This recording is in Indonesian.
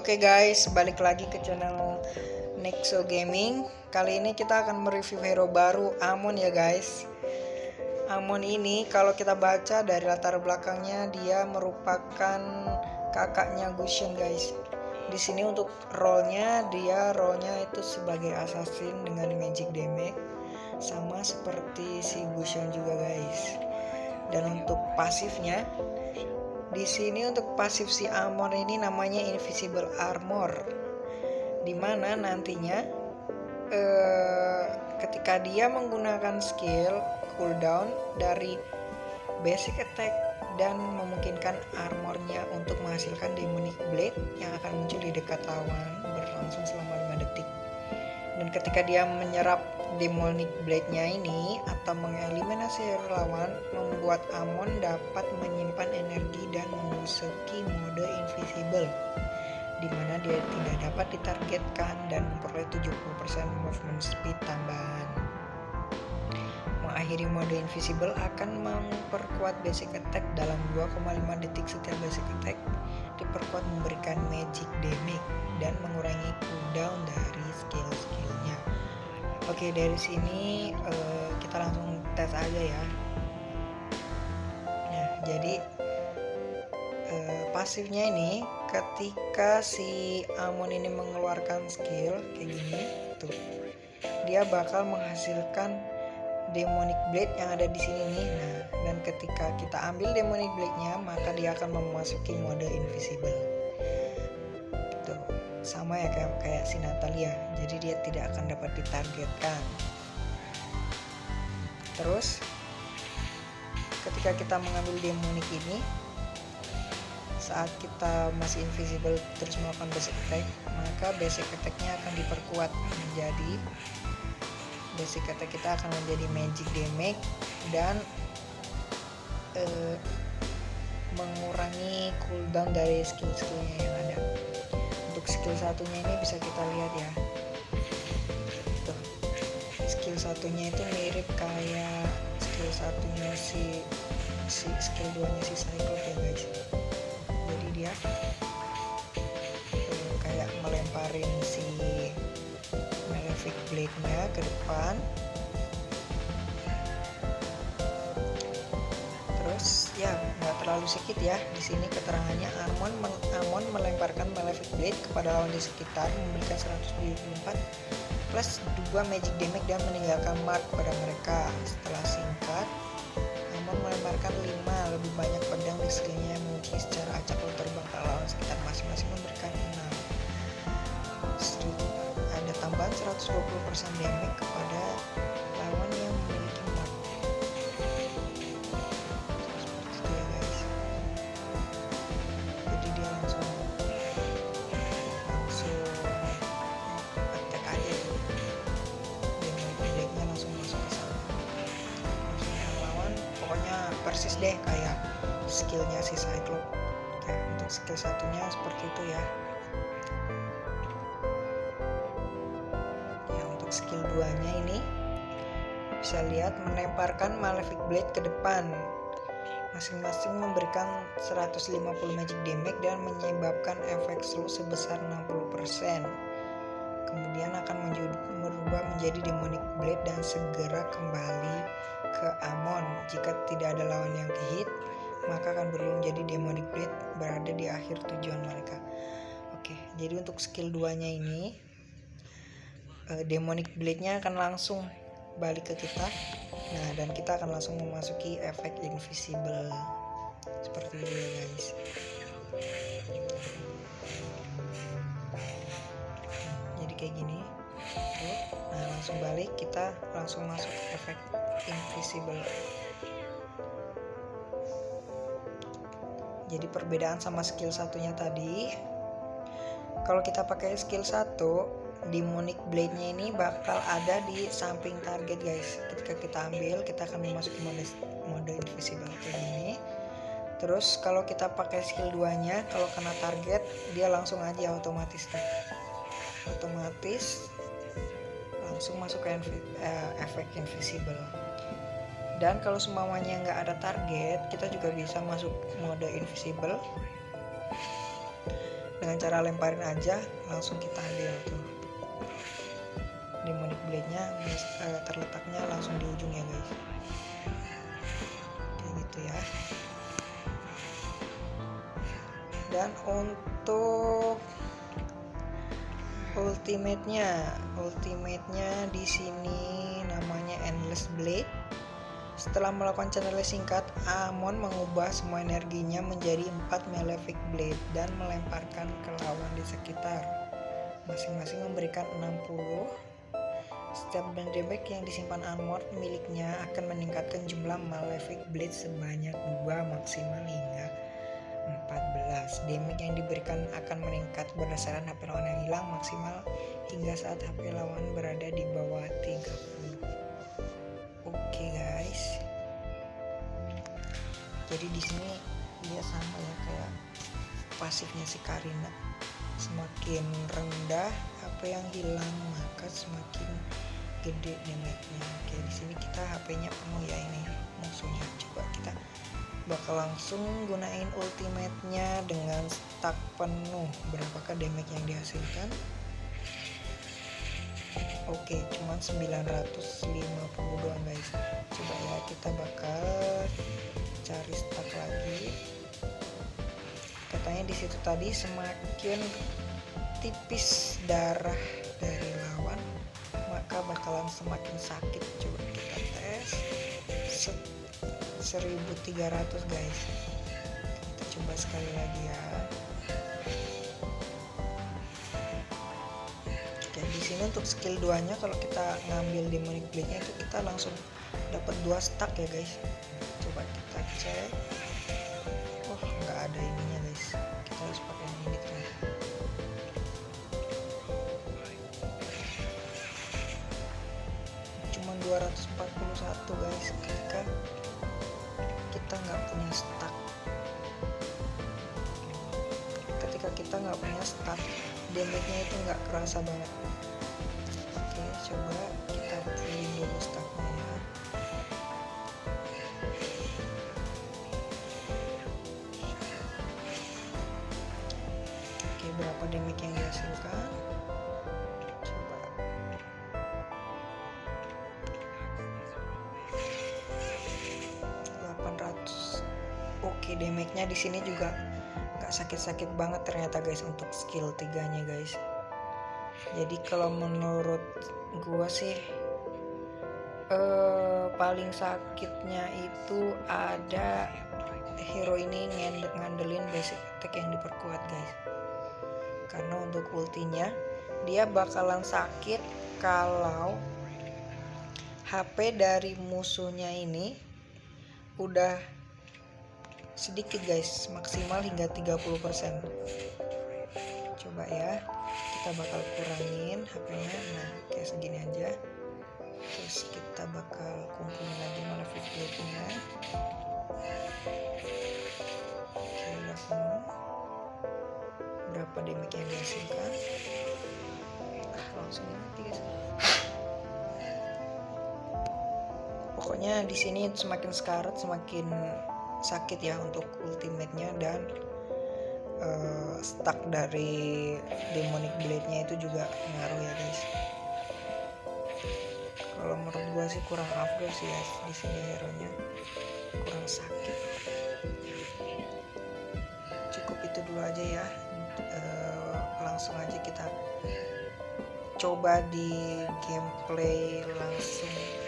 Oke guys, balik lagi ke channel Nexo Gaming. Kali ini kita akan mereview hero baru, Amon ya guys. Amon ini kalau kita baca dari latar belakangnya, dia merupakan kakaknya Gusion guys. Di sini untuk role-nya, role-nya itu sebagai assassin dengan magic damage, sama seperti si Gusion juga guys. Dan untuk pasifnya, di sini untuk pasif si Amon ini namanya Invisible Armor, dimana nantinya ketika dia menggunakan skill cooldown dari basic attack dan memungkinkan armornya untuk menghasilkan demonic blade yang akan muncul di dekat lawan berlangsung selama 5 detik. Dan ketika dia menyerap demonic blade-nya ini atau mengeliminasi hero lawan, membuat Amon dapat menyimpan energi dan memasuki mode invisible, di mana dia tidak dapat ditargetkan dan memperoleh 70% movement speed tambahan. Mengakhiri mode invisible akan memperkuat basic attack dalam 2,5 detik setiap basic attack, diperkuat memberikan magic damage dan mengurangi cooldown dari skill-skillnya. Oke, dari sini kita langsung tes aja ya. Nah, jadi pasifnya ini ketika si Amon ini mengeluarkan skill kayak gini tuh, dia bakal menghasilkan demonic blade yang ada di sini nih. Nah, dan ketika kita ambil demonic blade-nya, maka dia akan memasuki mode invisible. Tuh, sama ya kayak si Natalia. Jadi dia tidak akan dapat ditargetkan. Terus ketika kita mengambil demonic ini, saat kita masih invisible terus melakukan basic attack, maka basic attack-nya akan diperkuat menjadi basic attack kita akan menjadi magic damage dan mengurangi cooldown dari skill-skillnya yang ada. Untuk skill satunya ini bisa kita lihat ya. Tuh, skill satunya itu mirip kayak skill satunya si skill 2-nya si Cyclops ya guys. Jadi dia kayak melemparin si Malefic Blade-nya ke depan. Terus ya nggak terlalu sedikit ya di sini keterangannya. Amon melemparkan Malefic Blade kepada lawan di sekitar, memberikan 174 plus 2 magic damage dan meninggalkan mark pada mereka. Setelah singkat, Amon melemparkan 5 lebih banyak pedang di skillnya yang menguji secara acak lalu terbang ke lawan sekitar, masing-masing memberikan 6. Ada tambahan 120% damage kepada lawan yang memiliki mark. Seperti itu ya guys. Jadi dia langsung attack aja tuh. Demonic blade-nya langsung masuk ke sana. Langsung yang lawan pokoknya persis deh kayak skillnya si Cyclops. Oke, untuk skill satunya seperti itu ya. Skill 2-nya ini bisa lihat melemparkan Malefic Blade ke depan, masing-masing memberikan 150 magic damage dan menyebabkan efek slow sebesar 60%. Kemudian akan berubah menjadi demonic blade dan segera kembali ke Amon. Jika tidak ada lawan yang hit, maka akan berubah menjadi demonic blade berada di akhir tujuan mereka. Oke, jadi untuk skill 2-nya ini demonic blade-nya akan langsung balik ke kita. Nah, dan kita akan langsung memasuki efek invisible seperti itu ya guys. Jadi kayak gini tuh. Nah, langsung balik, kita langsung masuk efek invisible. Jadi perbedaan sama skill satunya tadi, kalau kita pakai skill 1, demonic blade-nya ini bakal ada di samping target guys. Ketika kita ambil, kita akan memasuki mode invisible kayak gini. Terus kalau kita pakai skill 2-nya, kalau kena target dia langsung aja otomatis langsung masuk ke efek invisible. Dan kalau semuanya nggak ada target, kita juga bisa masuk mode invisible. dengan cara lemparin aja langsung kita ambil tuh. Demonic blade-nya terletaknya langsung di ujung ya guys, kayak gitu ya. Dan untuk ultimate-nya di sini namanya Endless Blade. Setelah melakukan channel singkat, Amon mengubah semua energinya menjadi 4 Malefic Blade dan melemparkan ke lawan di sekitar. Masing-masing memberikan 60. Setiap damage yang disimpan Amon miliknya akan meningkatkan jumlah Malefic Blade sebanyak 2 maksimal hingga 14. Damage yang diberikan akan meningkat berdasarkan HP lawan yang hilang maksimal hingga saat HP lawan berada di bawah 30. Oke guys. Jadi di sini dia sama ya kayak pasifnya si Karina. Semakin rendah HP yang hilang maka semakin gede damage-nya. Oke, di sini kita HP-nya penuh ya ini musuhnya. Coba kita bakal langsung gunain ultimate-nya dengan stack penuh. Berapakah damage yang dihasilkan? Oke, cuman 950 doang guys. Coba ya kita bakal cari stack lagi. Katanya di situ tadi semakin tipis darah dari lawan maka bakalan semakin sakit. Coba kita tes 1300 guys. Kita coba sekali lagi ya. Oke, di sini untuk skill 2-nya kalau kita ngambil demonic blade-nya itu kita langsung dapat 2 stack ya guys. Coba kita cek. Oh, nggak ada ininya guys. Kita harus pakai ini ternyata. Cuma 241 guys ketika kita nggak punya stack. Ketika kita nggak punya stack, damage-nya itu nggak kerasa banget. Oke, coba kita fullin dulu stacknya ya. Oke, berapa damage yang dihasilkan? Coba 800. Oke, damage-nya di sini juga nggak sakit-sakit banget ternyata guys untuk skill 3-nya guys. Jadi kalau menurut gua sih paling sakitnya itu ada hero ini ngandelin basic attack yang diperkuat guys. Karena untuk ultinya dia bakalan sakit kalau HP dari musuhnya ini udah sedikit guys, maksimal hingga 30%. Coba ya, kita bakal kurangin HP-nya. Nah, kayak segini aja. Terus kita bakal kumpulin lagi Malefic Blade-nya. Oke, udah penuh. Berapa damage yang dihasilkan? Langsung mati guys. Pokoknya di sini semakin sekarat semakin sakit ya untuk ultimate-nya, dan stack dari demonic blade-nya itu juga ngaruh ya guys. Kalau menurut gua sih kurang afdol sih ya di sini hero-nya, kurang sakit. Cukup itu dulu aja ya. Langsung aja kita coba di gameplay langsung.